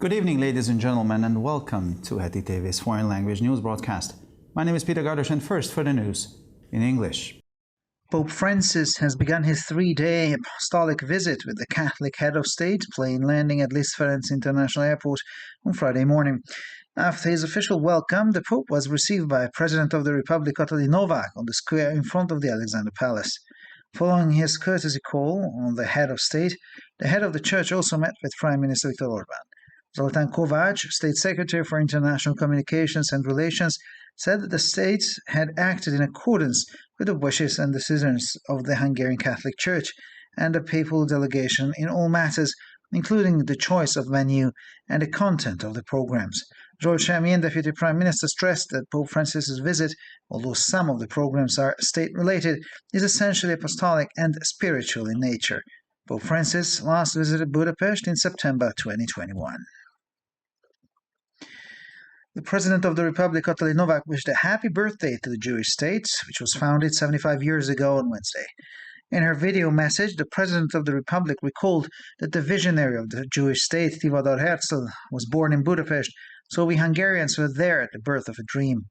Good evening, ladies and gentlemen, and welcome to Heti TV's foreign language news broadcast. My name is Peter Gardosh, and first for the news in English. Pope Francis has begun his three-day apostolic visit with the Catholic head of state, plane landing at Liszt Ferenc International Airport on Friday morning. After his official welcome, the Pope was received by President of the Republic Katalin Novak on the square in front of the Alexander Palace. Following his courtesy call on the head of state, the head of the church also met with Prime Minister Viktor Orbán. Zoltán Kovács, State Secretary for International Communications and Relations, said that the states had acted in accordance with the wishes and decisions of the Hungarian Catholic Church and the papal delegation in all matters, including the choice of venue and the content of the programs. Zsolt Semjén, Deputy Prime Minister, stressed that Pope Francis's visit, although some of the programs are state-related, is essentially apostolic and spiritual in nature. Pope Francis last visited Budapest in September 2021. The President of the Republic, Katalin Novak, wished a happy birthday to the Jewish state, which was founded 75 years ago on Wednesday. In her video message, the President of the Republic recalled that the visionary of the Jewish state, Tivadar Herzl, was born in Budapest, so we Hungarians were there at the birth of a dream.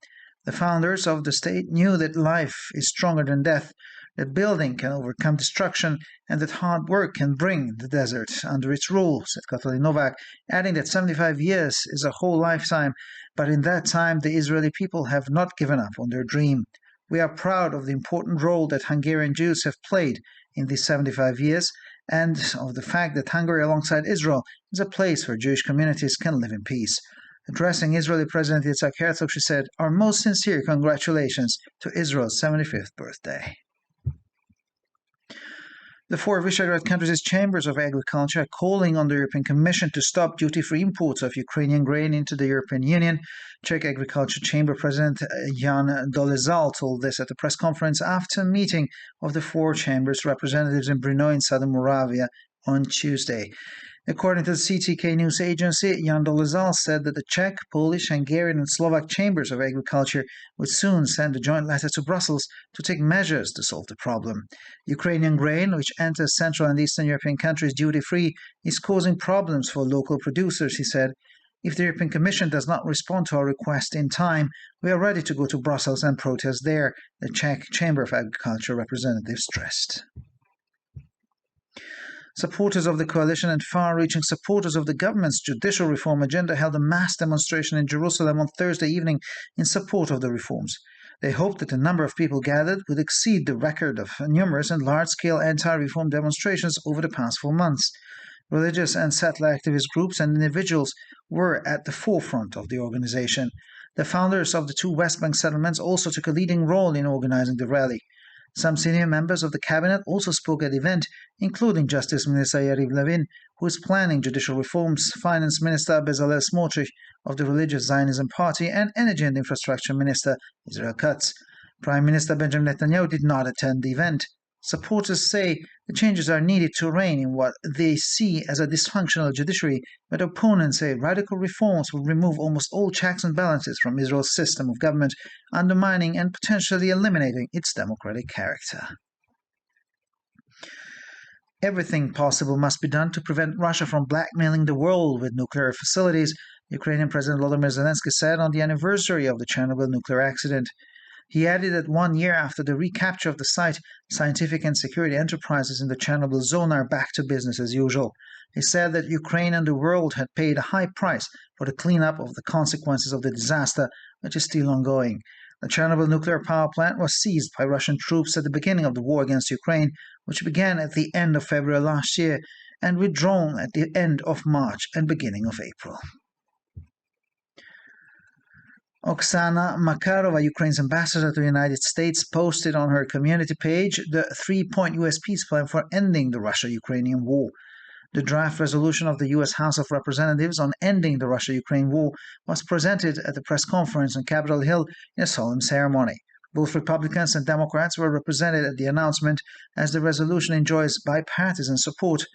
The founders of the state knew that life is stronger than death, that building can overcome destruction, and that hard work can bring the desert under its rule, said Katalin Novak, adding that 75 years is a whole lifetime, but in that time the Israeli people have not given up on their dream. We are proud of the important role that Hungarian Jews have played in these 75 years, and of the fact that Hungary, alongside Israel, is a place where Jewish communities can live in peace. Addressing Israeli President Yitzhak Herzog, she said, "Our most sincere congratulations to Israel's 75th birthday." The four Visegrad countries' chambers of agriculture are calling on the European Commission to stop duty-free imports of Ukrainian grain into the European Union. Czech Agriculture Chamber President Jan Dolezal told this at a press conference after a meeting of the four chambers' representatives in Brno in southern Moravia on Tuesday. According to the CTK news agency, Jan Dolezal said that the Czech, Polish, Hungarian and Slovak chambers of agriculture would soon send a joint letter to Brussels to take measures to solve the problem. Ukrainian grain, which enters Central and Eastern European countries duty-free, is causing problems for local producers, he said. If the European Commission does not respond to our request in time, we are ready to go to Brussels and protest there, the Czech Chamber of Agriculture representative stressed. Supporters of the coalition and far-reaching supporters of the government's judicial reform agenda held a mass demonstration in Jerusalem on Thursday evening in support of the reforms. They hoped that the number of people gathered would exceed the record of numerous and large-scale anti-reform demonstrations over the past 4 months. Religious and settler activist groups and individuals were at the forefront of the organization. The founders of the two West Bank settlements also took a leading role in organizing the rally. Some senior members of the cabinet also spoke at the event, including Justice Minister Yariv Levin, who is planning judicial reforms, Finance Minister Bezalel Smotrich of the Religious Zionism Party, and Energy and Infrastructure Minister Israel Katz. Prime Minister Benjamin Netanyahu did not attend the event. Supporters say the changes are needed to rein in what they see as a dysfunctional judiciary, but opponents say radical reforms will remove almost all checks and balances from Israel's system of government, undermining and potentially eliminating its democratic character. Everything possible must be done to prevent Russia from blackmailing the world with nuclear facilities, Ukrainian President Volodymyr Zelensky said on the anniversary of the Chernobyl nuclear accident. He added that 1 year after the recapture of the site, scientific and security enterprises in the Chernobyl zone are back to business as usual. He said that Ukraine and the world had paid a high price for the cleanup of the consequences of the disaster, which is still ongoing. The Chernobyl nuclear power plant was seized by Russian troops at the beginning of the war against Ukraine, which began at the end of February last year, and withdrawn at the end of March and beginning of April. Oksana Makarova, Ukraine's ambassador to the United States, posted on her community page the 3-point U.S. peace plan for ending the Russia-Ukrainian war. The draft resolution of the U.S. House of Representatives on ending the Russia-Ukraine war was presented at the press conference on Capitol Hill in a solemn ceremony. Both Republicans and Democrats were represented at the announcement, as the resolution enjoys bipartisan support.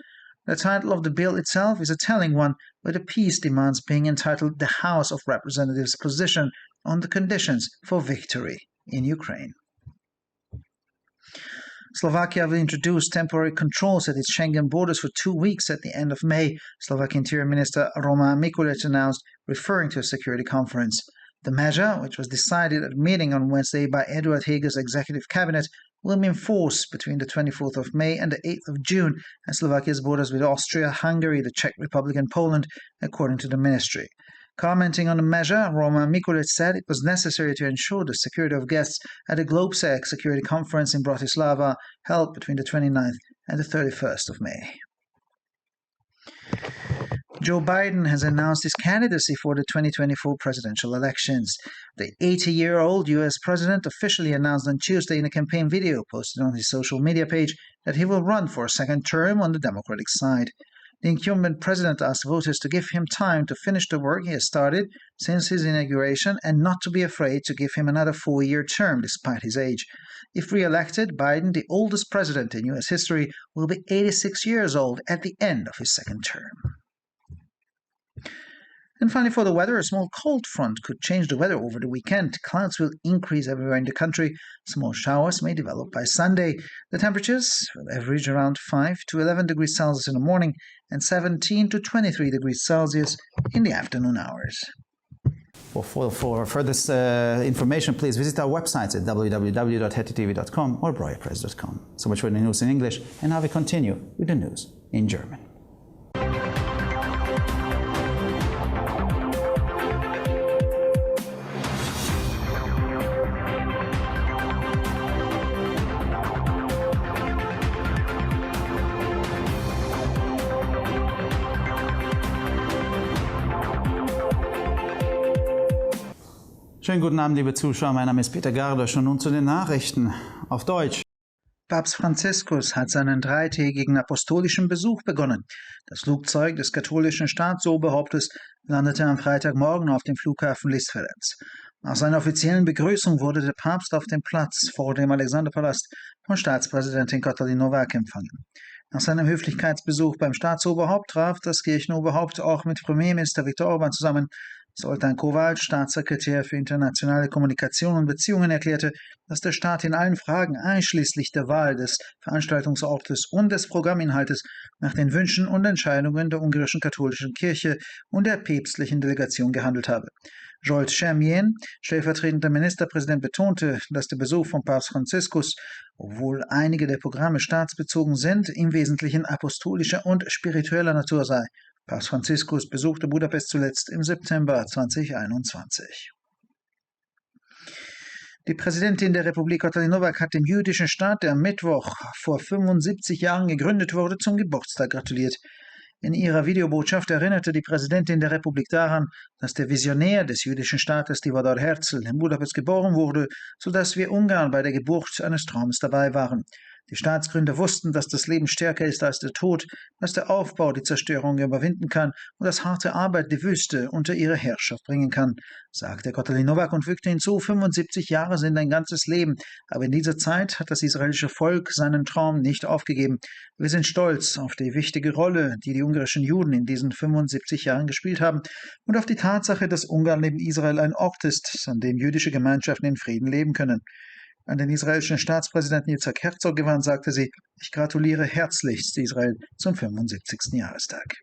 The title of the bill itself is a telling one, with the peace demands being entitled "The House of Representatives' Position on the Conditions for Victory in Ukraine." Slovakia will introduce temporary controls at its Schengen borders for 2 weeks at the end of May, Slovak Interior Minister Roman Mikulic announced, referring to a security conference. The measure, which was decided at a meeting on Wednesday by Eduard Heger's executive cabinet, will be in force between the 24th of May and the 8th of June at Slovakia's borders with Austria, Hungary, the Czech Republic and Poland, according to the ministry. Commenting on the measure, Roman Mikulic said it was necessary to ensure the security of guests at the GlobeSec security conference in Bratislava held between the 29th and the 31st of May. Joe Biden has announced his candidacy for the 2024 presidential elections. The 80-year-old U.S. president officially announced on Tuesday in a campaign video posted on his social media page that he will run for a second term on the Democratic side. The incumbent president asked voters to give him time to finish the work he has started since his inauguration and not to be afraid to give him another 4-year term despite his age. If re-elected, Biden, the oldest president in U.S. history, will be 86 years old at the end of his second term. And finally, for the weather, a small cold front could change the weather over the weekend. Clouds will increase everywhere in the country. Small showers may develop by Sunday. The temperatures will average around 5 to 11 degrees Celsius in the morning and 17 to 23 degrees Celsius in the afternoon hours. For further information, please visit our websites at www.hetitv.com or breuerpress.com. So much for the news in English, and now we continue with the news in German. Schönen guten Abend, liebe Zuschauer. Mein Name ist Peter Gardosch und nun zu den Nachrichten auf Deutsch. Papst Franziskus hat seinen 3-tägigen apostolischen Besuch begonnen. Das Flugzeug des katholischen Staatsoberhauptes landete am Freitagmorgen auf dem Flughafen Liszt-Ferenc. Nach seiner offiziellen Begrüßung wurde der Papst auf dem Platz vor dem Alexanderpalast von Staatspräsidentin Katalin Nowak empfangen. Nach seinem Höflichkeitsbesuch beim Staatsoberhaupt traf das Kirchenoberhaupt auch mit Premierminister Viktor Orban zusammen. Zoltán Kovács, Staatssekretär für internationale Kommunikation und Beziehungen, erklärte, dass der Staat in allen Fragen einschließlich der Wahl des Veranstaltungsortes und des Programminhaltes nach den Wünschen und Entscheidungen der ungarischen katholischen Kirche und der päpstlichen Delegation gehandelt habe. Zsolt Semjén, stellvertretender Ministerpräsident, betonte, dass der Besuch von Papst Franziskus, obwohl einige der Programme staatsbezogen sind, im Wesentlichen apostolischer und spiritueller Natur sei. Papst Franziskus besuchte Budapest zuletzt im September 2021. Die Präsidentin der Republik Katalin Nowak hat dem jüdischen Staat, der am Mittwoch vor 75 Jahren gegründet wurde, zum Geburtstag gratuliert. In ihrer Videobotschaft erinnerte die Präsidentin der Republik daran, dass der Visionär des jüdischen Staates, Tivadar Herzl, in Budapest geboren wurde, sodass wir Ungarn bei der Geburt eines Traums dabei waren. Die Staatsgründer wussten, dass das Leben stärker ist als der Tod, dass der Aufbau die Zerstörung überwinden kann und dass harte Arbeit die Wüste unter ihre Herrschaft bringen kann, sagte Katalin Nowak und fügte hinzu, 75 Jahre sind ein ganzes Leben, aber in dieser Zeit hat das israelische Volk seinen Traum nicht aufgegeben. Wir sind stolz auf die wichtige Rolle, die die ungarischen Juden in diesen 75 Jahren gespielt haben und auf die Tatsache, dass Ungarn neben Israel ein Ort ist, an dem jüdische Gemeinschaften in Frieden leben können. An den israelischen Staatspräsidenten Yitzhak Herzog gewandt, sagte sie, ich gratuliere herzlichst Israel zum 75. Jahrestag.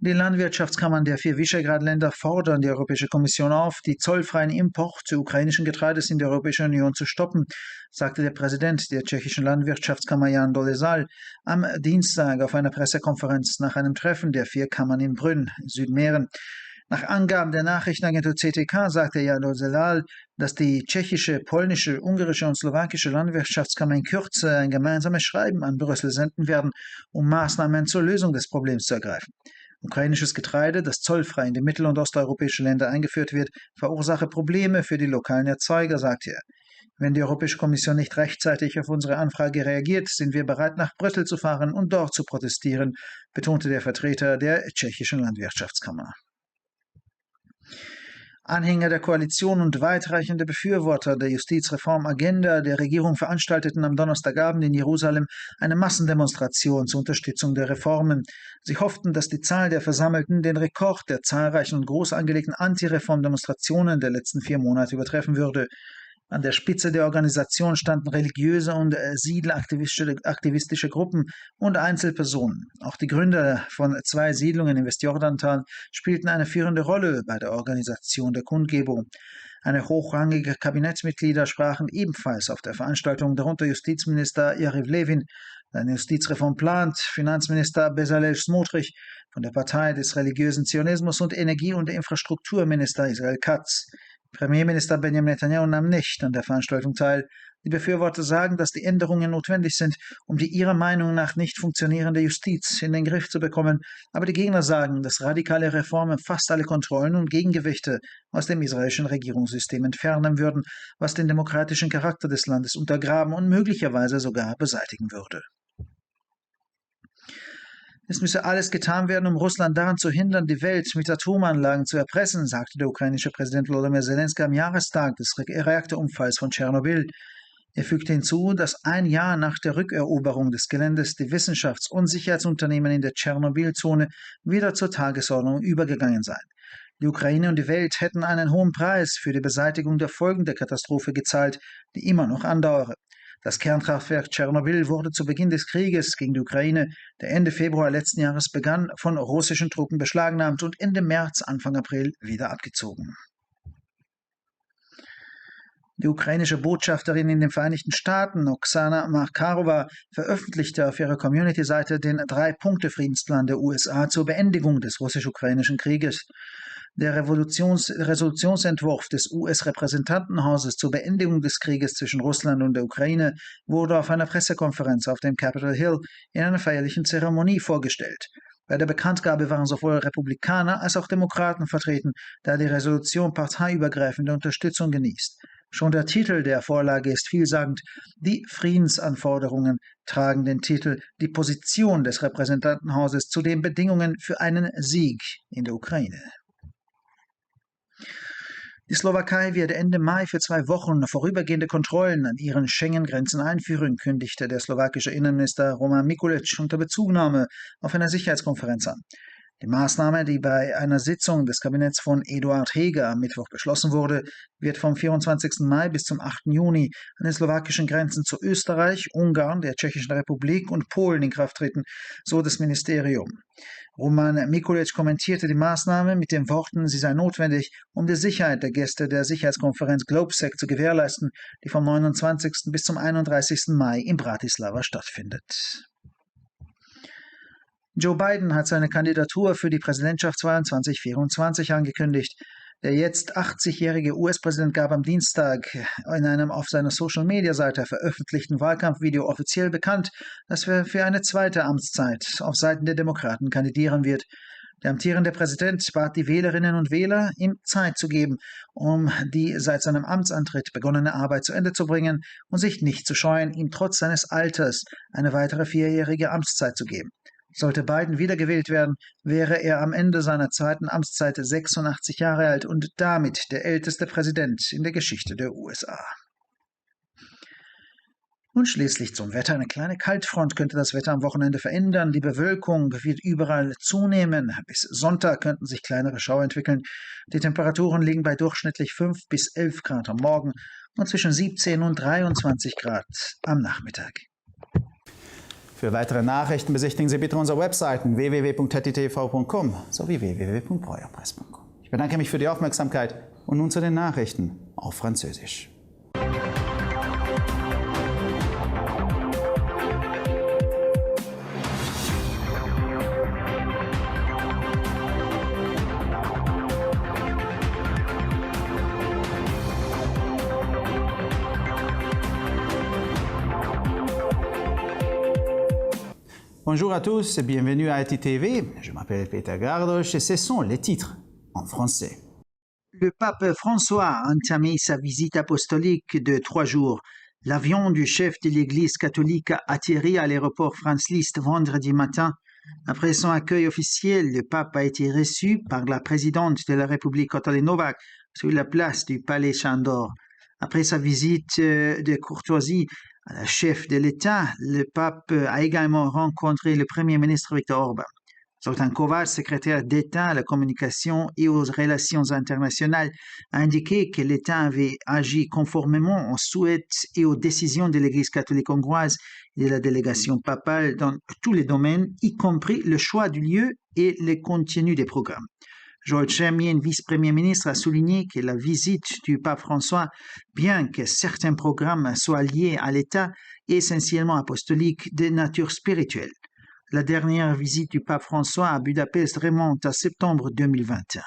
Die Landwirtschaftskammern der 4 Visegrad-Länder fordern die Europäische Kommission auf, die zollfreien Import ukrainischen Getreides in der Europäischen Union zu stoppen, sagte der Präsident der tschechischen Landwirtschaftskammer Jan Dolezal am Dienstag auf einer Pressekonferenz nach einem Treffen der 4 Kammern in Brünn, Südmähren. Nach Angaben der Nachrichtenagentur CTK sagte Jan Dolezal, dass die tschechische, polnische, ungarische und slowakische Landwirtschaftskammer in Kürze ein gemeinsames Schreiben an Brüssel senden werden, um Maßnahmen zur Lösung des Problems zu ergreifen. Ukrainisches Getreide, das zollfrei in die mittel- und osteuropäische Länder eingeführt wird, verursache Probleme für die lokalen Erzeuger, sagte er. Wenn die Europäische Kommission nicht rechtzeitig auf unsere Anfrage reagiert, sind wir bereit, nach Brüssel zu fahren und dort zu protestieren, betonte der Vertreter der tschechischen Landwirtschaftskammer. Anhänger der Koalition und weitreichende Befürworter der Justizreformagenda der Regierung veranstalteten am Donnerstagabend in Jerusalem eine Massendemonstration zur Unterstützung der Reformen. Sie hofften, dass die Zahl der Versammelten den Rekord der zahlreichen und groß angelegten Antireformdemonstrationen der letzten 4 Monate übertreffen würde. An der Spitze der Organisation standen religiöse und siedleraktivistische Gruppen und Einzelpersonen. Auch die Gründer von 2 Siedlungen im Westjordantal spielten eine führende Rolle bei der Organisation der Kundgebung. Eine hochrangige Kabinettsmitglieder sprachen ebenfalls auf der Veranstaltung, darunter Justizminister Yariv Levin, der eine Justizreform plant, Finanzminister Bezalel Smotrich von der Partei des religiösen Zionismus und Energie- und Infrastrukturminister Israel Katz. Premierminister Benjamin Netanyahu nahm nicht an der Veranstaltung teil. Die Befürworter sagen, dass die Änderungen notwendig sind, um die ihrer Meinung nach nicht funktionierende Justiz in den Griff zu bekommen. Aber die Gegner sagen, dass radikale Reformen fast alle Kontrollen und Gegengewichte aus dem israelischen Regierungssystem entfernen würden, was den demokratischen Charakter des Landes untergraben und möglicherweise sogar beseitigen würde. Es müsse alles getan werden, um Russland daran zu hindern, die Welt mit Atomanlagen zu erpressen, sagte der ukrainische Präsident Volodymyr Zelensky am Jahrestag des Reaktorunfalls von Tschernobyl. Er fügte hinzu, dass 1 Jahr nach der Rückeroberung des Geländes die Wissenschafts- und Sicherheitsunternehmen in der Tschernobyl-Zone wieder zur Tagesordnung übergegangen seien. Die Ukraine und die Welt hätten einen hohen Preis für die Beseitigung der Folgen der Katastrophe gezahlt, die immer noch andauere. Das Kernkraftwerk Tschernobyl wurde zu Beginn des Krieges gegen die Ukraine, der Ende Februar letzten Jahres begann, von russischen Truppen beschlagnahmt und Ende März, Anfang April wieder abgezogen. Die ukrainische Botschafterin in den Vereinigten Staaten, Oksana Markarova, veröffentlichte auf ihrer Community-Seite den 3-Punkte-Friedensplan der USA zur Beendigung des russisch-ukrainischen Krieges. Der Resolutionsentwurf des US-Repräsentantenhauses zur Beendigung des Krieges zwischen Russland und der Ukraine wurde auf einer Pressekonferenz auf dem Capitol Hill in einer feierlichen Zeremonie vorgestellt. Bei der Bekanntgabe waren sowohl Republikaner als auch Demokraten vertreten, da die Resolution parteiübergreifende Unterstützung genießt. Schon der Titel der Vorlage ist vielsagend. Die Friedensanforderungen tragen den Titel Die Position des Repräsentantenhauses zu den Bedingungen für einen Sieg in der Ukraine. Die Slowakei wird Ende Mai für 2 Wochen vorübergehende Kontrollen an ihren Schengen-Grenzen einführen, kündigte der slowakische Innenminister Roman Mikuláš unter Bezugnahme auf einer Sicherheitskonferenz an. Die Maßnahme, die bei einer Sitzung des Kabinetts von Eduard Heger am Mittwoch beschlossen wurde, wird vom 24. Mai bis zum 8. Juni an den slowakischen Grenzen zu Österreich, Ungarn, der Tschechischen Republik und Polen in Kraft treten, so das Ministerium. Roman Mikuláš kommentierte die Maßnahme mit den Worten, sie sei notwendig, um die Sicherheit der Gäste der Sicherheitskonferenz Globsec zu gewährleisten, die vom 29. bis zum 31. Mai in Bratislava stattfindet. Joe Biden hat seine Kandidatur für die Präsidentschaftswahlen 2024 angekündigt. Der jetzt 80-jährige US-Präsident gab am Dienstag in einem auf seiner Social-Media-Seite veröffentlichten Wahlkampfvideo offiziell bekannt, dass er für eine zweite Amtszeit auf Seiten der Demokraten kandidieren wird. Der amtierende Präsident bat die Wählerinnen und Wähler, ihm Zeit zu geben, um die seit seinem Amtsantritt begonnene Arbeit zu Ende zu bringen und sich nicht zu scheuen, ihm trotz seines Alters eine weitere 4-jährige Amtszeit zu geben. Sollte Biden wiedergewählt werden, wäre er am Ende seiner zweiten Amtszeit 86 Jahre alt und damit der älteste Präsident in der Geschichte der USA. Und schließlich zum Wetter. Eine kleine Kaltfront könnte das Wetter am Wochenende verändern. Die Bewölkung wird überall zunehmen. Bis Sonntag könnten sich kleinere Schauer entwickeln. Die Temperaturen liegen bei durchschnittlich 5 bis 11 Grad am Morgen und zwischen 17 und 23 Grad am Nachmittag. Für weitere Nachrichten besichtigen Sie bitte unsere Webseiten www.hettitv.com sowie www.breuerpresse.com. Ich bedanke mich für die Aufmerksamkeit und nun zu den Nachrichten auf Französisch. Bonjour à tous et bienvenue à HettitV. Je m'appelle Peter Gardosch et ce sont les titres en français. Le pape François a entamé sa visite apostolique de 3 jours. L'avion du chef de l'Église catholique a atterri à l'aéroport Franz Liszt vendredi matin. Après son accueil officiel, le pape a été reçu par la présidente de la République Katalin Novák sur la place du Palais Sándor. Après sa visite de courtoisie à la chef de l'État, le pape a également rencontré le Premier ministre Viktor Orbán. Zoltán Kovács, secrétaire d'État à la communication et aux relations internationales, a indiqué que l'État avait agi conformément aux souhaits et aux décisions de l'Église catholique hongroise et de la délégation papale dans tous les domaines, y compris le choix du lieu et le contenu des programmes. George Chemien, vice-premier ministre, a souligné que la visite du pape François, bien que certains programmes soient liés à l'État, est essentiellement apostolique de nature spirituelle. La dernière visite du pape François à Budapest remonte à septembre 2021.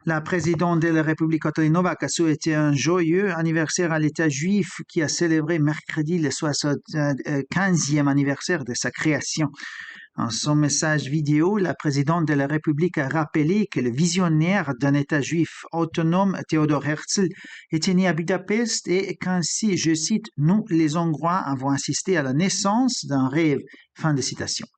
La présidente de la République Katalin Novák a souhaité un joyeux anniversaire à l'État juif qui a célébré mercredi le 75e anniversaire de sa création. En son message vidéo, la présidente de la République a rappelé que le visionnaire d'un État juif autonome, Theodor Herzl, était né à Budapest et qu'ainsi, je cite, « Nous, les Hongrois, avons assisté à la naissance d'un rêve ». Fin de citation.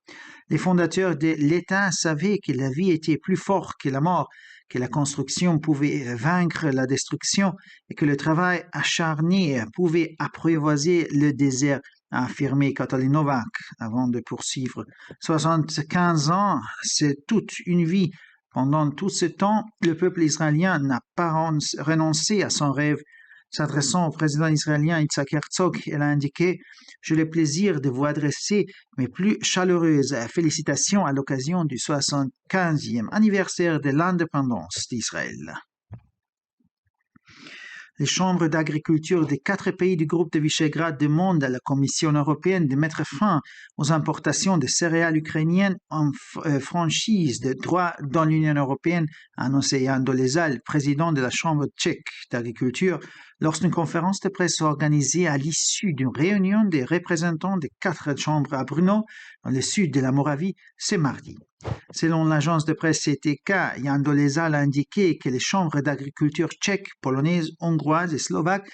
Les fondateurs de l'État savaient que la vie était plus forte que la mort, que la construction pouvait vaincre la destruction et que le travail acharné pouvait apprivoiser le désert, a affirmé Katalin Novák avant de poursuivre. 75 ans, c'est toute une vie. Pendant tout ce temps, le peuple israélien n'a pas renoncé à son rêve. S'adressant au président israélien Yitzhak Herzog, elle a indiqué « J'ai le plaisir de vous adresser mes plus chaleureuses félicitations à l'occasion du 75e anniversaire de l'indépendance d'Israël ». Les chambres d'agriculture des 4 pays du groupe de Visegrad demandent à la Commission européenne de mettre fin aux importations de céréales ukrainiennes en franchise de droit dans l'Union européenne, a annoncé Jan Doleza, le président de la Chambre tchèque d'agriculture, lors d'une conférence de presse organisée à l'issue d'une réunion des représentants des 4 chambres à Brno, dans le sud de la Moravie, ce mardi. Selon l'agence de presse CTK, Jan Doleza a indiqué que les chambres d'agriculture tchèques, polonaises, hongroises et slovaques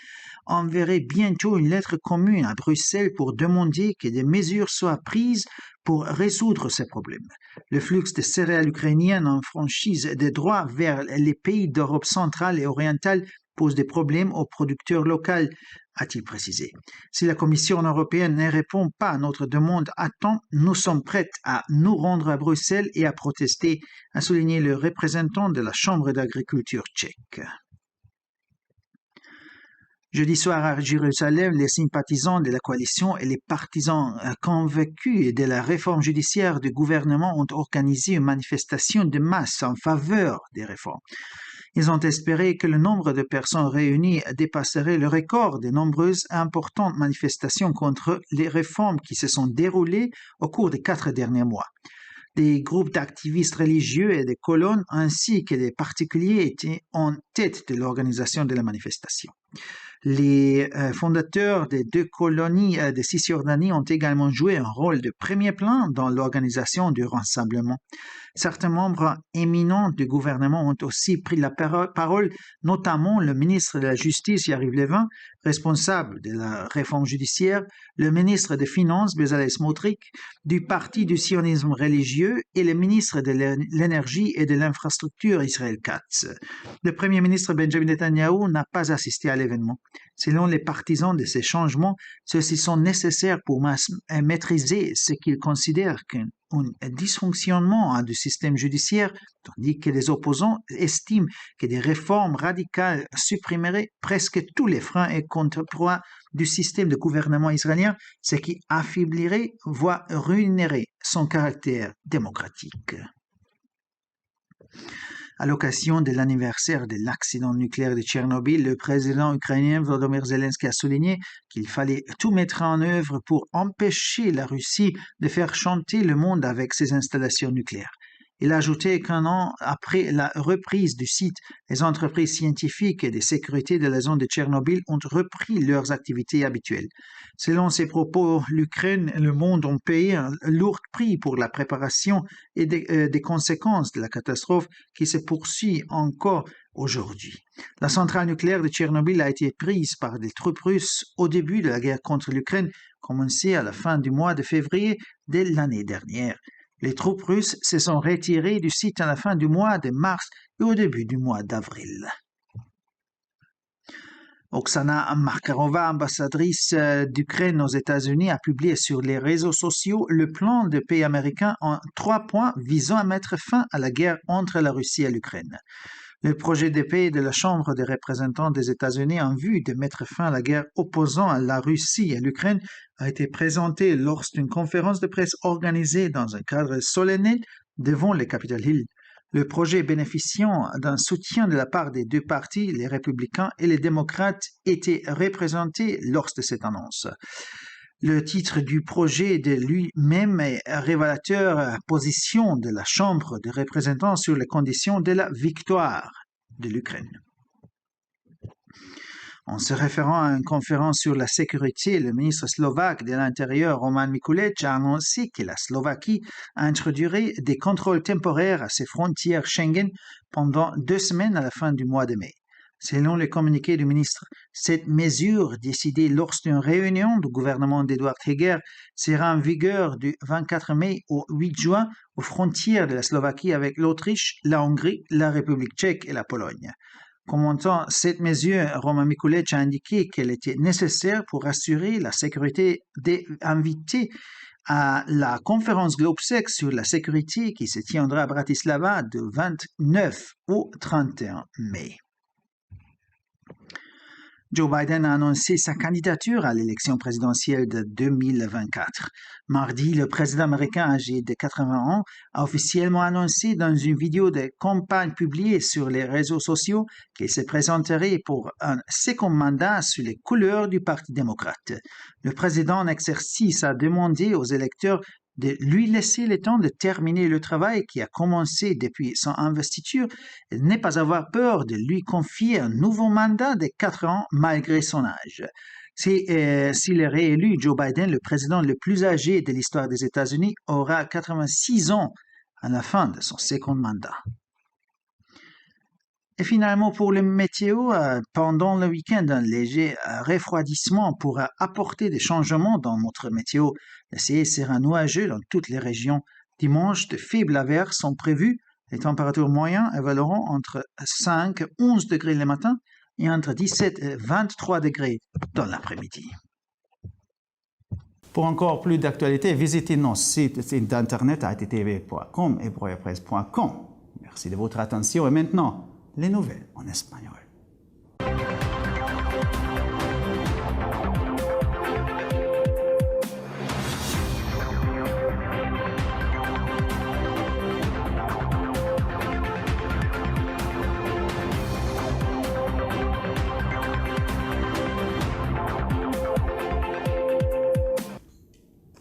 enverraient bientôt une lettre commune à Bruxelles pour demander que des mesures soient prises pour résoudre ces problèmes. Le flux de céréales ukrainiennes en franchise de droit vers les pays d'Europe centrale et orientale pose des problèmes aux producteurs locaux, a-t-il précisé. Si la Commission européenne ne répond pas à notre demande à temps, nous sommes prêts à nous rendre à Bruxelles et à protester, a souligné le représentant de la Chambre d'agriculture tchèque. Jeudi soir à Jérusalem, les sympathisants de la coalition et les partisans convaincus de la réforme judiciaire du gouvernement ont organisé une manifestation de masse en faveur des réformes. Ils ont espéré que le nombre de personnes réunies dépasserait le record des nombreuses et importantes manifestations contre les réformes qui se sont déroulées au cours des 4 derniers mois. Des groupes d'activistes religieux et des colonnes ainsi que des particuliers étaient en tête de l'organisation de la manifestation. Les fondateurs des 2 colonies de Cisjordanie ont également joué un rôle de premier plan dans l'organisation du rassemblement. Certains membres éminents du gouvernement ont aussi pris la parole, notamment le ministre de la Justice, Yariv Levin, responsable de la réforme judiciaire, le ministre des Finances, Bezalel Smotrich, du Parti du sionisme religieux et le ministre de l'Énergie et de l'Infrastructure, Israël Katz. Le premier ministre Benjamin Netanyahu n'a pas assisté à l'événement. Selon les partisans de ces changements, ceux-ci sont nécessaires pour maîtriser ce qu'ils considèrent qu'un dysfonctionnement du système judiciaire, tandis que les opposants estiment que des réformes radicales supprimeraient presque tous les freins et contrepoids du système de gouvernement israélien, ce qui affaiblirait, voire ruinerait son caractère démocratique. À l'occasion de l'anniversaire de l'accident nucléaire de Tchernobyl, le président ukrainien Volodymyr Zelensky a souligné qu'il fallait tout mettre en œuvre pour empêcher la Russie de faire chanter le monde avec ses installations nucléaires. Il a ajouté qu'un an après la reprise du site, les entreprises scientifiques et de sécurité de la zone de Tchernobyl ont repris leurs activités habituelles. Selon ses propos, l'Ukraine et le monde ont payé un lourd prix pour la préparation et des conséquences de la catastrophe qui se poursuit encore aujourd'hui. La centrale nucléaire de Tchernobyl a été prise par des troupes russes au début de la guerre contre l'Ukraine, commencée à la fin du mois de février de l'année dernière. Les troupes russes se sont retirées du site à la fin du mois de mars et au début du mois d'avril. Oksana Markarova, ambassadrice d'Ukraine aux États-Unis, a publié sur les réseaux sociaux le plan de paix américain en 3 points visant à mettre fin à la guerre entre la Russie et l'Ukraine. Le projet de paix de la Chambre des représentants des États-Unis en vue de mettre fin à la guerre opposant la Russie et l'Ukraine a été présenté lors d'une conférence de presse organisée dans un cadre solennel devant le Capitol Hill. Le projet bénéficiant d'un soutien de la part des deux partis, les républicains et les démocrates, était représenté lors de cette annonce. Le titre du projet de lui-même est révélateur position de la Chambre des représentants sur les conditions de la victoire de l'Ukraine. En se référant à une conférence sur la sécurité, le ministre slovaque de l'Intérieur, Roman Mikulec, a annoncé que la Slovaquie introduirait des contrôles temporaires à ses frontières Schengen pendant 2 semaines à la fin du mois de mai. Selon le communiqué du ministre, cette mesure, décidée lors d'une réunion du gouvernement d'Edouard Heger, sera en vigueur du 24 mai au 8 juin aux frontières de la Slovaquie avec l'Autriche, la Hongrie, la République tchèque et la Pologne. Commentant cette mesure, Roman Mikulec a indiqué qu'elle était nécessaire pour assurer la sécurité des invités à la conférence GlobeSec sur la sécurité qui se tiendra à Bratislava du 29 au 31 mai. Joe Biden a annoncé sa candidature à l'élection présidentielle de 2024. Mardi, le président américain âgé de 80 ans a officiellement annoncé dans une vidéo de campagne publiée sur les réseaux sociaux qu'il se présenterait pour un second mandat sous les couleurs du Parti démocrate. Le président en exercice a demandé aux électeurs de lui laisser le temps de terminer le travail qui a commencé depuis son investiture et de ne pas avoir peur de lui confier un nouveau mandat de 4 ans malgré son âge. S'il est réélu, Joe Biden, le président le plus âgé de l'histoire des États-Unis, aura 86 ans à la fin de son second mandat. Et finalement, pour le météo, pendant le week-end, un léger refroidissement pourra apporter des changements dans notre météo. Le ciel sera nuageux dans toutes les régions. Dimanche, de faibles averses sont prévues. Les températures moyennes évolueront entre 5 et 11 degrés le matin et entre 17 et 23 degrés dans l'après-midi. Pour encore plus d'actualités, visitez nos sites internet attv.com et broyapresse.com. Merci de votre attention et maintenant, les nouvelles en espagnol.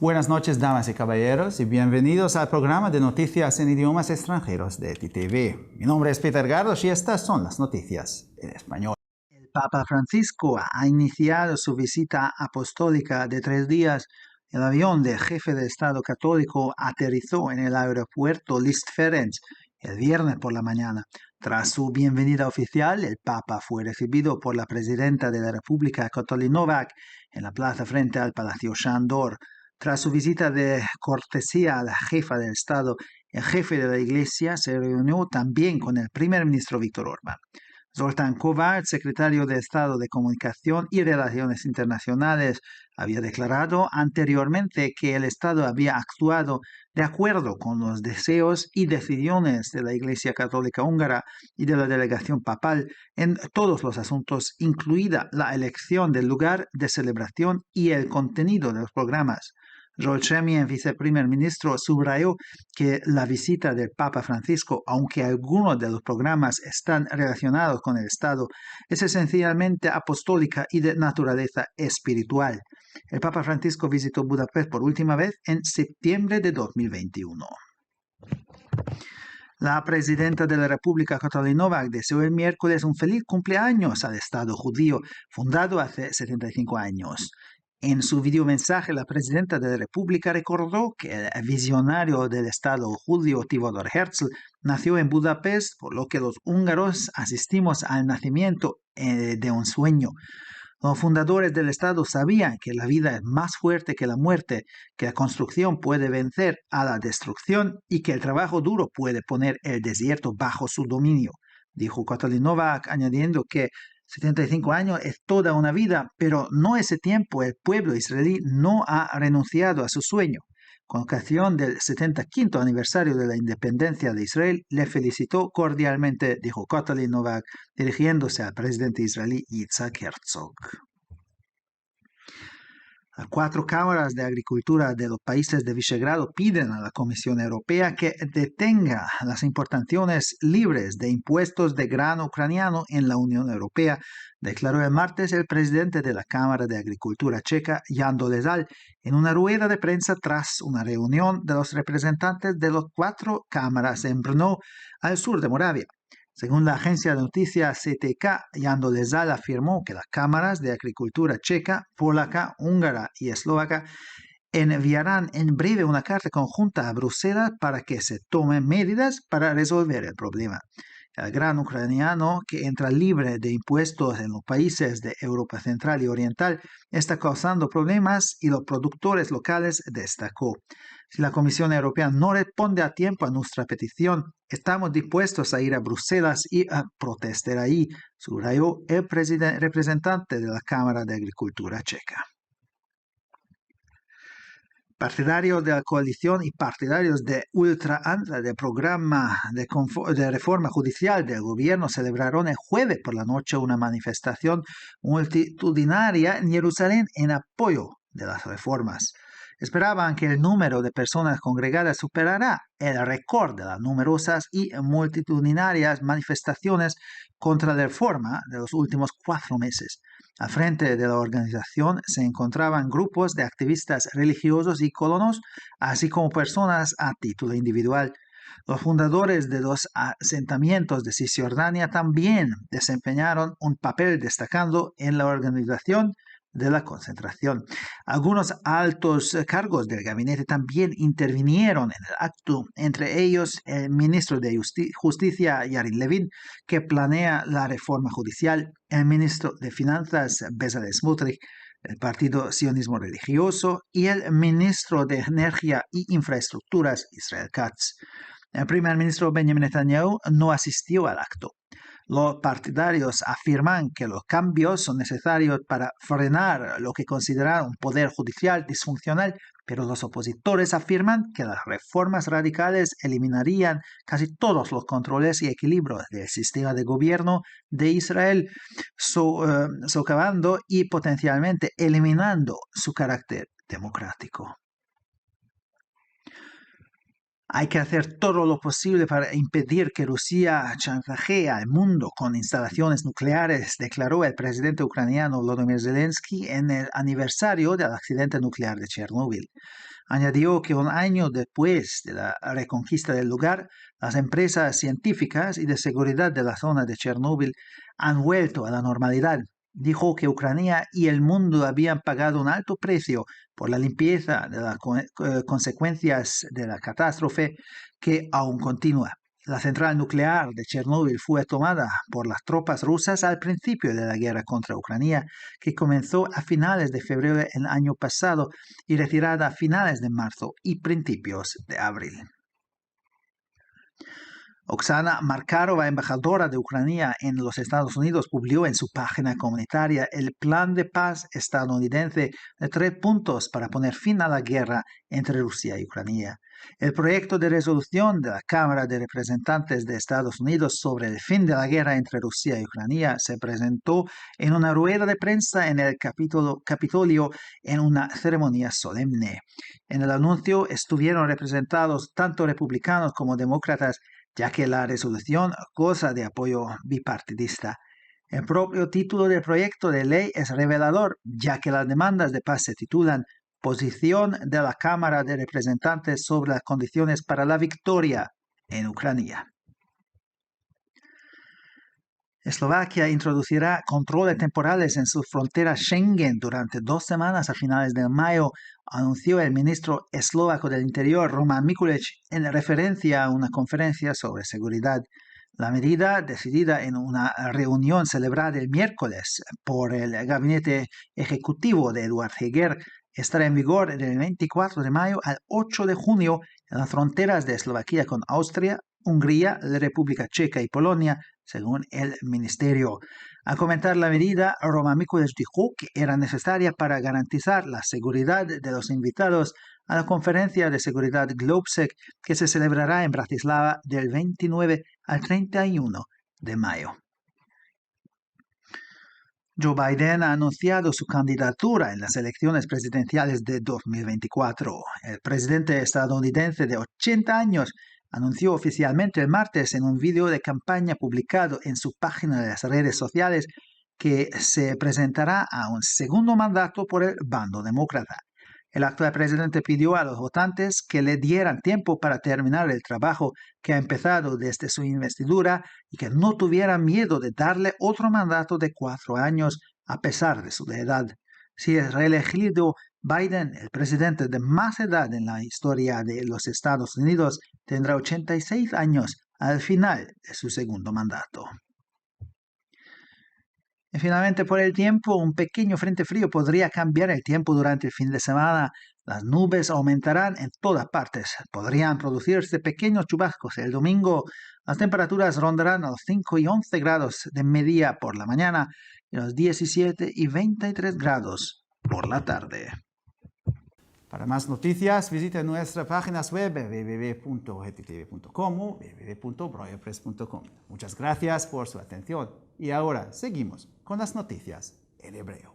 Buenas noches, damas y caballeros, y bienvenidos al programa de noticias en idiomas extranjeros de TTV. Mi nombre es Peter Gardos y estas son las noticias en español. El Papa Francisco ha iniciado su visita apostólica de 3 días. El avión del jefe de Estado católico aterrizó en el aeropuerto Liszt Ferenc el viernes por la mañana. Tras su bienvenida oficial, el Papa fue recibido por la presidenta de la República, Katalin Novák, en la plaza frente al Palacio Sándor. Tras su visita de cortesía a la jefa del Estado, el jefe de la Iglesia se reunió también con el primer ministro Viktor Orbán. Zoltán Kovács, secretario de Estado de Comunicación y Relaciones Internacionales, había declarado anteriormente que el Estado había actuado de acuerdo con los deseos y decisiones de la Iglesia Católica Húngara y de la delegación papal en todos los asuntos, incluida la elección del lugar de celebración y el contenido de los programas. Joel Chemien, viceprimer ministro, subrayó que la visita del Papa Francisco, aunque algunos de los programas están relacionados con el Estado, es esencialmente apostólica y de naturaleza espiritual. El Papa Francisco visitó Budapest por última vez en septiembre de 2021. La presidenta de la República, Katalin Novák, deseó el miércoles un feliz cumpleaños al Estado judío, fundado hace 75 años. En su videomensaje, la presidenta de la República recordó que el visionario del Estado judío Theodor Herzl nació en Budapest, por lo que los húngaros asistimos al nacimiento de un sueño. Los fundadores del Estado sabían que la vida es más fuerte que la muerte, que la construcción puede vencer a la destrucción y que el trabajo duro puede poner el desierto bajo su dominio, dijo Katalin Novák, añadiendo que 75 años es toda una vida, pero no ese tiempo el pueblo israelí no ha renunciado a su sueño. Con ocasión del 75 aniversario de la independencia de Israel, le felicitó cordialmente, dijo Kotelin Novak, dirigiéndose al presidente israelí Yitzhak Herzog. Las 4 cámaras de agricultura de los países de Visegrado piden a la Comisión Europea que detenga las importaciones libres de impuestos de grano ucraniano en la Unión Europea, declaró el martes el presidente de la Cámara de Agricultura checa, Jan Dolezal, en una rueda de prensa tras una reunión de los representantes de las 4 cámaras en Brno, al sur de Moravia. Según la agencia de noticias CTK, Jan Dolezal afirmó que las cámaras de agricultura checa, polaca, húngara y eslovaca enviarán en breve una carta conjunta a Bruselas para que se tomen medidas para resolver el problema. El grano ucraniano, que entra libre de impuestos en los países de Europa Central y Oriental, está causando problemas y los productores locales destacó. Si la Comisión Europea no responde a tiempo a nuestra petición, estamos dispuestos a ir a Bruselas y a protestar ahí, subrayó el representante de la Cámara de Agricultura checa. Partidarios de la coalición y partidarios de ultraderecha del programa de reforma judicial del gobierno celebraron el jueves por la noche una manifestación multitudinaria en Jerusalén en apoyo de las reformas. Esperaban que el número de personas congregadas superara el récord de las numerosas y multitudinarias manifestaciones contra la reforma de los últimos 4 meses. Al frente de la organización se encontraban grupos de activistas religiosos y colonos, así como personas a título individual. Los fundadores de los asentamientos de Cisjordania también desempeñaron un papel destacando en la organización de la concentración. Algunos altos cargos del gabinete también intervinieron en el acto, entre ellos el ministro de Justicia, Yariv Levin, que planea la reforma judicial, el ministro de Finanzas, Bezalel Smotrich, del Partido Sionismo Religioso, y el ministro de Energía y Infraestructuras, Israel Katz. El primer ministro Benjamin Netanyahu no asistió al acto. Los partidarios afirman que los cambios son necesarios para frenar lo que consideran un poder judicial disfuncional, pero los opositores afirman que las reformas radicales eliminarían casi todos los controles y equilibrios del sistema de gobierno de Israel, socavando y potencialmente eliminando su carácter democrático. Hay que hacer todo lo posible para impedir que Rusia chantajee al mundo con instalaciones nucleares, declaró el presidente ucraniano Volodymyr Zelensky en el aniversario del accidente nuclear de Chernóbil. Añadió que un año después de la reconquista del lugar, las empresas científicas y de seguridad de la zona de Chernóbil han vuelto a la normalidad. Dijo que Ucrania y el mundo habían pagado un alto precio por la limpieza de las consecuencias de la catástrofe que aún continúa. La central nuclear de Chernóbil fue tomada por las tropas rusas al principio de la guerra contra Ucrania, que comenzó a finales de febrero del año pasado y retirada a finales de marzo y principios de abril. Oksana Markarova, embajadora de Ucrania en los Estados Unidos, publicó en su página comunitaria el plan de paz estadounidense de 3 puntos para poner fin a la guerra entre Rusia y Ucrania. El proyecto de resolución de la Cámara de Representantes de Estados Unidos sobre el fin de la guerra entre Rusia y Ucrania se presentó en una rueda de prensa en el Capitolio en una ceremonia solemne. En el anuncio estuvieron representados tanto republicanos como demócratas, ya que la resolución goza de apoyo bipartidista. El propio título del proyecto de ley es revelador, ya que las demandas de paz se titulan Posición de la Cámara de Representantes sobre las condiciones para la victoria en Ucrania. Eslovaquia introducirá controles temporales en sus fronteras Schengen durante 2 semanas a finales de mayo, anunció el ministro eslovaco del Interior, Roman Mikulic, en referencia a una conferencia sobre seguridad. La medida, decidida en una reunión celebrada el miércoles por el gabinete ejecutivo de Eduard Heger, estará en vigor del 24 de mayo al 8 de junio en las fronteras de Eslovaquia con Austria, Hungría, la República Checa y Polonia, según el ministerio. Al comentar la medida, Roma Mikuláš dijo que era necesaria para garantizar la seguridad de los invitados a la conferencia de seguridad Globsec que se celebrará en Bratislava del 29 al 31 de mayo. Joe Biden ha anunciado su candidatura en las elecciones presidenciales de 2024. El presidente estadounidense de 80 años anunció oficialmente el martes en un video de campaña publicado en su página de las redes sociales que se presentará a un segundo mandato por el bando demócrata. El actual presidente pidió a los votantes que le dieran tiempo para terminar el trabajo que ha empezado desde su investidura y que no tuvieran miedo de darle otro mandato de 4 años a pesar de su edad. Si es reelegido, Biden, el presidente de más edad en la historia de los Estados Unidos, tendrá 86 años al final de su segundo mandato. Y finalmente, por el tiempo, un pequeño frente frío podría cambiar el tiempo durante el fin de semana. Las nubes aumentarán en todas partes. Podrían producirse pequeños chubascos. El domingo, las temperaturas rondarán a los 5 y 11 grados de media por la mañana y los 17 y 23 grados por la tarde. Para más noticias, visite nuestras páginas web www.ttv.com o www.breuerpress.com. Muchas gracias por su atención. Y ahora seguimos con las noticias en hebreo.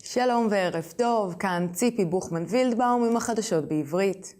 שלום וערב טוב, כאן ציפי בוכמן וילדבאום עם החדשות בעברית.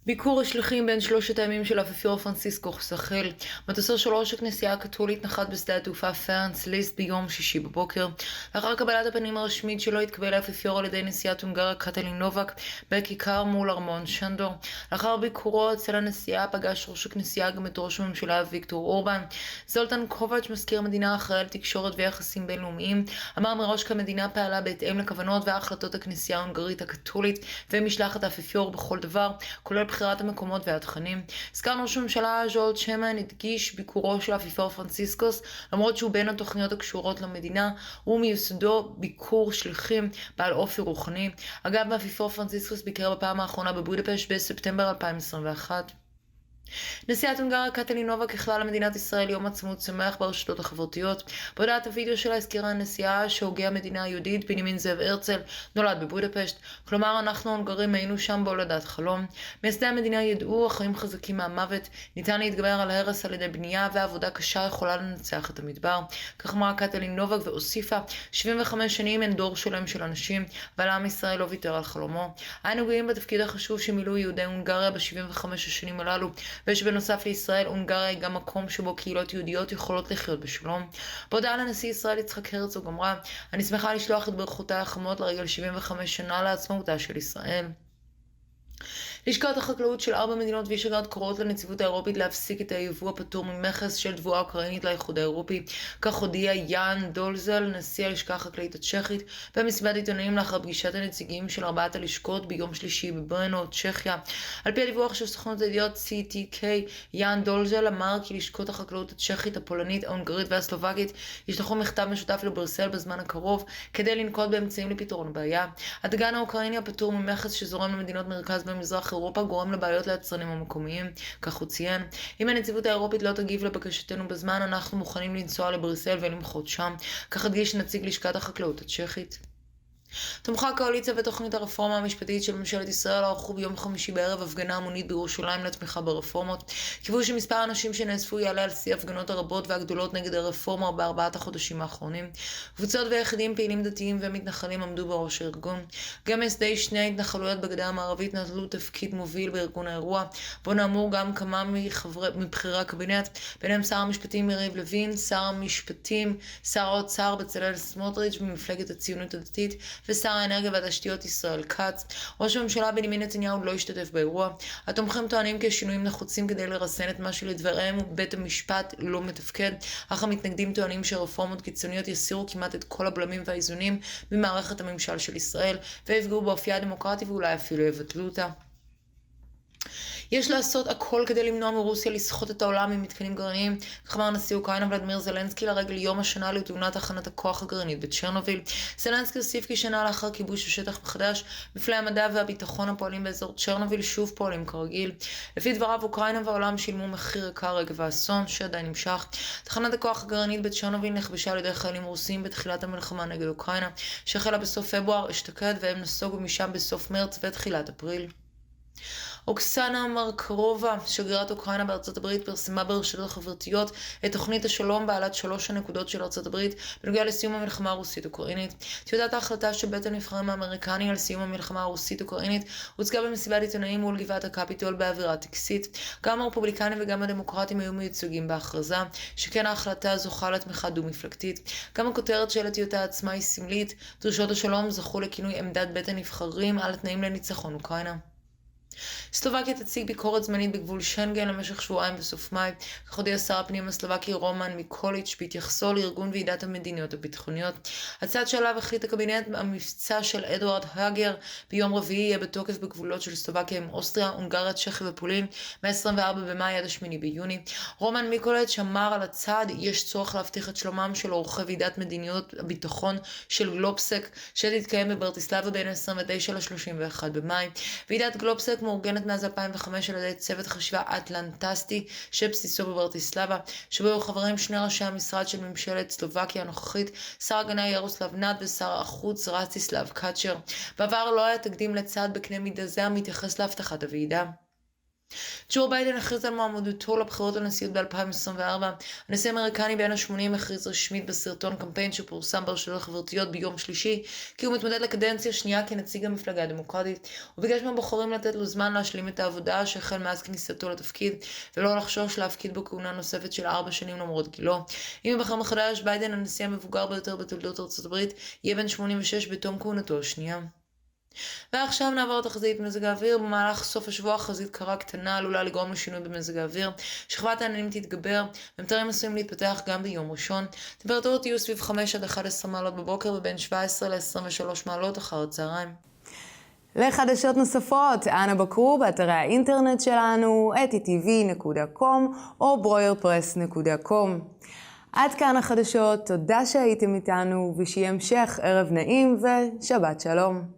ביקור השליחים בין 3 הימים של האפיפיור פרנציסקוס החל. מטוסו של ראש הכנסייה הקתולית נחת בשדה התעופה פרנס ליסט ביום שישי בבוקר. לאחר קבלת הפנים הרשמית שלו התקבל האפיפיור על ידי נשיאת הונגריה קטלין נובק בכיכר מול ארמון שנדור. לאחר ביקורו אצל הנשיאה פגש ראש הכנסייה גם את ראש הממשלה ויקטור אורבן. זולטן קובץ' מזכיר המדינה האחראי על תקשורת ויחסים בינלאומיים אמר מראש כי המדינה פעלה בהתאם לכוונות והחלטות הכנסייה ההונגרית הקתולית ומשלחת האפיפיור בכל דבר, כולל בחירת המקומות והתכנים. סגן ראש הממשלה ז'ולט שמן הדגיש ביקורו של האפיפיור פרנציסקוס, למרות שהוא בין התוכניות הקשורות למדינה, הוא מיוסדו ביקור שליחים בעל אופי רוחני. אגב, האפיפיור פרנציסקוס ביקר בפעם האחרונה בבודפשט בספטמבר 2021. נשיאת הונגריה קטלין נובק הכלה למדינת ישראל יום עצמאות שמח ברשתות החברתיות. בהודעת הוידאו שלה הזכירה הנשיאה שהוגה המדינה היהודית בנימין זאב הרצל נולד בבודפשט, כלומר אנחנו ההונגרים היינו שם בהולדת חלום. מייסדי המדינה ידעו החיים חזקים מהמוות, ניתן להתגבר על ההרס על ידי בנייה ועבודה קשה יכולה לנצח את המדבר. כך אמרה קטלין נובק והוסיפה 75 שנים אין דור שלם של אנשים, אבל עם ישראל לא ויתר על חלומו. היינו גאים בתפקיד החשוב שמילאו יהודי הונגריה ב-75 השנים הללו, ושבנוסף לישראל, הונגריה היא גם מקום שבו קהילות יהודיות יכולות לחיות בשלום. בהודעה לנשיא ישראל יצחק הרצוג אמרה, אני שמחה לשלוח את ברכותיי החמות לרגל 75 שנה לעצמאותה של ישראל. לשכת החקלאות של 4 מדינות וישגרד קוראות לנציבות האירופית להפסיק את היבוא הפטור ממכס של תבואה אוקראינית לאיחוד האירופי. כך הודיע יאן דולזל, נשיא הלשכה החקלאית הצ'כית, במסיבת עיתונאים לאחר פגישת הנציגים של 4 הלשכות ביום שלישי בברנו, צ'כיה. על פי הדיווח של סוכנות הידיעות CTK, יאן דולזל אמר כי לשכות החקלאות הצ'כית, הפולנית, ההונגרית והסלובקית ישלחו מכתב משותף לבריסל בזמן הקרוב כדי לנקוט באמצעים לפתרון הבעיה. הדגן האוקראיני הפטור ממכס שזורם למדינות מרכז במזרח אירופה גורם לבעיות ליצרנים המקומיים, כך הוא ציין. אם הנציבות האירופית לא תגיב לבקשתנו בזמן, אנחנו מוכנים לנסוע לבריסל ולמחות שם, כך הדגיש נציג לשכת החקלאות הצ'כית. תומכי הקואליציה ותוכנית הרפורמה המשפטית של ממשלת ישראל ערכו ביום חמישי בערב הפגנה המונית בירושלים לתמיכה ברפורמות. קיוו שמספר האנשים שנאספו יעלה על שיא הפגנות הרבות והגדולות נגד הרפורמה ב4 החודשים האחרונים. קבוצות ויחידים פעילים דתיים ומתנחלים עמדו בראש הארגון. גם מייסדי 2 התנחלויות בגדה המערבית נטלו תפקיד מוביל בארגון האירוע, בו נאמרו גם כמה מבכירי הקבינט, ביניהם שר המשפטים יריב לוין, שר המשפטים, שר האוצר בצלאל סמוטריץ' ממפלגת הציונות הדתית, ושר האנרגיה והתשתיות ישראל כץ. ראש הממשלה בנימין נתניהו לא השתתף באירוע. התומכים טוענים כי השינויים נחוצים כדי לרסן את מה שלדבריהם בית המשפט לא מתפקד, אך המתנגדים טוענים שרפורמות קיצוניות יסירו כמעט את כל הבלמים והאיזונים במערכת הממשל של ישראל ויפגעו באופייה הדמוקרטי ואולי אפילו יבטלו אותה. יש לעשות הכל כדי למנוע מרוסיה לסחוט את העולם עם מתקנים גרעיניים, כך אמר נשיא אוקראינה ולדימיר זלנסקי לרגל יום השנה לתאונת תחנת הכוח הגרעינית בצ'רנוביל. זלנסקי הוסיף כי שנה לאחר כיבוש השטח מחדש, מפעלי המדע והביטחון הפועלים באזור צ'רנוביל שוב פועלים כרגיל. לפי דבריו, אוקראינה והעולם שילמו מחיר יקר עקב האסון שעדיין נמשך. תחנת הכוח הגרעינית בצ'רנוביל נכבשה על ידי חיילים רוסים בתחילת המלחמה נגד אוקראינה, שהחלה בסוף פברואר אשתקד, והם נסוגו משם בסוף מרץ ותחילת אפריל. אוקסנה מרקרובה, שגרירת אוקראינה בארצות הברית, פרסמה ברשתות החברתיות את תוכנית השלום בעלת 3 הנקודות של ארצות הברית בנוגע לסיום המלחמה הרוסית-אוקראינית. טיוטת ההחלטה של בית הנבחרים האמריקני על סיום המלחמה הרוסית-אוקראינית הוצגה במסיבת עיתונאים מול גבעת הקפיטול באווירה טקסית. גם הרפובליקנים וגם הדמוקרטים היו מיוצגים בהכרזה, שכן ההחלטה זוכה לתמיכה דו-מפלגתית. גם הכותרת של הטיוטה עצמה היא סמלית. דרישות השלום זכו לכינוי עמדת בית הנבחרים על התנאים לניצחון אוקראינה. סלובקיה תציג ביקורת זמנית בגבול שנגן למשך שבועיים בסוף מאי, כך הודיע שר הפנים הסלובקי רומן מיקוליץ' בהתייחסו לארגון ועידת המדיניות הביטחוניות. הצעד שעליו החליט הקבינט, המבצע של אדוארד הגר ביום רביעי, יהיה בתוקף בגבולות של סלובקיה עם אוסטריה, הונגריה, צ'כיה ופולין מ-24 במאי עד 8 ביוני. רומן מיקוליץ' אמר על הצעד, יש צורך להבטיח את שלומם של עורכי ועידת מדיניות הביטחון של גלובסק, שתתקיים בברטיסלבה בין 29 ל-31 במאי. ועידת גלובסק מאורגנת מאז 2005 על ידי צוות חשיבה אטלנטסטי שבסיסו בברטיסלבה, שבו היו חברים שני ראשי המשרד של ממשלת סלובקיה הנוכחית, שר הגנה ירוסלב נאט ושר החוץ רסטיסלב קצ'ר. בעבר לא היה תקדים לצעד בקנה מידה זה המתייחס להבטחת הוועידה. ג'ו ביידן הכריז על מועמדותו לבחירות לנשיאות ב-2024. הנשיא האמריקני בין ה-80 הכריז רשמית בסרטון קמפיין שפורסם ברשתות החברתיות ביום שלישי כי הוא מתמודד לקדנציה שנייה כנציג המפלגה הדמוקרטית. הוא ביקש מהבוחרים לתת לו זמן להשלים את העבודה שהחל מאז כניסתו לתפקיד, ולא לחשוש להפקיד בו כהונה נוספת של 4 שנים למרות גילו. אם ייבחר מחדש, ביידן, הנשיא המבוגר ביותר בתולדות ארצות הברית, יהיה בן 86 בתום כהונתו השנייה. ועכשיו נעבור תחזית מזג האוויר. במהלך סוף השבוע חזית קרה קטנה עלולה לגרום לשינוי במזג האוויר. שכבת העננים תתגבר, ומטרים עשויים להתפתח גם ביום ראשון. טמפרטורות יהיו סביב 5 עד 11 מעלות בבוקר ובין 17 ל-23 מעלות אחר הצהריים. לחדשות נוספות, אנא בקרו באתרי האינטרנט שלנו, etitv.com או broyerpress.com. עד כאן החדשות, תודה שהייתם איתנו ושיהיה המשך ערב נעים ושבת שלום.